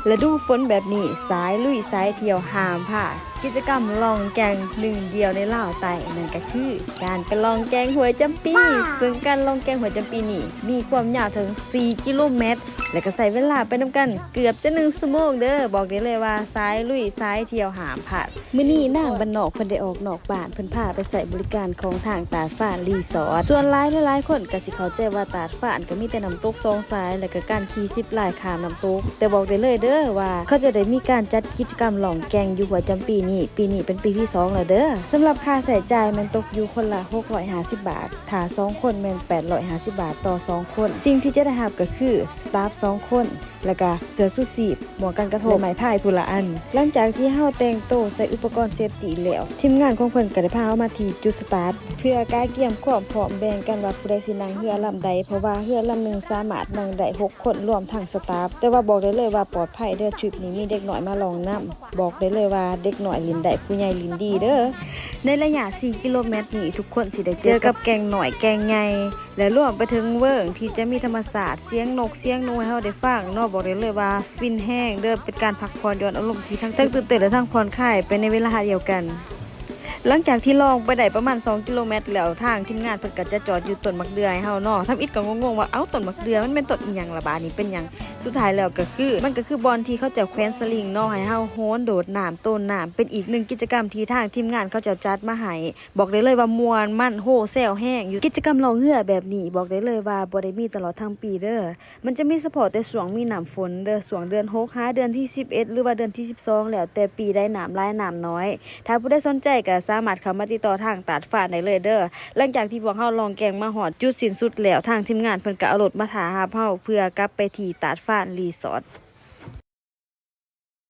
และดูฝนแบบนี้สายลุยสายเที่ยวห้ามพลาดกิจกรรมลองแกงหนึ่งเดียวในลาวใต้นั่นก็คือการไปลองแกงหวยจำปีซึ่งการลองแกงหวยจำปีนี้มีความยาวถึง4 กิโลเมตรและก็ใช้เวลาไปนำกันเกือบจะ1 ชั่วโมงเด้อบอกได้เลยว่าสายลุยสายเที่ยวห้ามพลาดมื้อนี้นางบ้านนอกเพิ่นได้ออกนอกบ้านเพิ่นพาไปใช้บริการของทางตาดฟ้านรีสอร์ทส่วนหลายคนก็สิเข้าใจว่าตาดฟ้านก็มีแต่น้ำตก2สายและก็การขี่ซิปไลน์ข้ามน้ำตกแต่บอกได้เลยเด้อว่าเขาจะได้มีการจัดกิจกรรมลองแกงอยู่หัวจำปีนี้เป็นปีที่2แล้วเด้อสำหรับค่าใช้จ่ายมันตกอยู่คนละ650 บาทถ้า2คนแม่น850 บาทต่อ2คนสิ่งที่จะได้รับก็คือสตาฟ2คนแล้วก็เสื้อชูชีพหมวกกันกระทบไม้พายผู้ละอันหลังจากที่เฮาแต่งโตใส่อุปกรณ์เซฟตี้แล้วทีมงานของเพิ่นก็ได้พาเฮามาที่จุดสตาร์ทเพื่อกายเกี่ยมความพร้อมแบ่งกันว่าผู้ใดสินั่งเรือลำใดเพราะว่าเรือลำนึงสามารถนั่งได้6 คนรวมทั้งสตาฟแต่ว่าบอกได้เลยว่าปลอดภัยเด้อทริปนี้มีเด็กน้อยมาลองนํบอกได้เลยว่าเด็กน้อยลิ้นได้ผู้ใหญ่ลิ้นดีเด้อในระยะ4 กิโลเมตรนี้ทุกคนสิได้เจอกับแกงน้อยแกงใหญ่และรวมไปถึงเวิร์งที่จะมีธรรมศาสตร์เสียงนกเสียงนูให้เฮาได้ฟังเนาะบอกได้เลยว่าฟินแห้งเด้อเป็นการพักผ่อนย้อนอารมณ์ที่ทั้งตื่นเต้นและทั้งผ่อนคลายไปในเวลาเดียวกันหลังจากที่ลองไปได้ประมาณ2 กิโลเมตรแล้วทางทีมงานเพิ่นก็จะจอดอยู่ต้นมักเดือให้เฮาเนาะทำอิดก็งงๆว่าเอ้าต้นมักเดือมันเป็นต้นอีหยังล่ะบาดนี้เป็นหยังสุดท้ายแล้วก็คือมันก็คือบอนที่เขาจะแขวนสลิงเนาะให้เฮาโหนโดดน้ำต้นน้ำเป็นอีก1กิจกรรมที่ทางทีมงานเขาจะจัดมาให้บอกได้เลยว่าม่วนมันโหแซวแห้งอยู่กิจกรรมลองเรือแบบนี้บอกได้เลยว่าบ่ได้มีตลอดทั้งปีเด้อมันจะมีเฉพาะแต่ช่วงมีน้ำฝนเด้อช่วงเดือน6หาเดือนที่11หรือว่าเดือนที่12แล้วแต่ปีได้น้ำหลายน้ำน้อยถ้าผู้ใดสนใจก็สามารถเข้ามาติดต่อทางตาดฟ้านได้เลยเด้อหลังจากที่พวกเฮาลองแกงมาฮอดจุดสิ้นสุดแล้วทางทีมงานเพิ่นก็เอารถมาถ่าหาเฮาเพื่อกลับไปที่ตาดฟ้านรีสอร์ท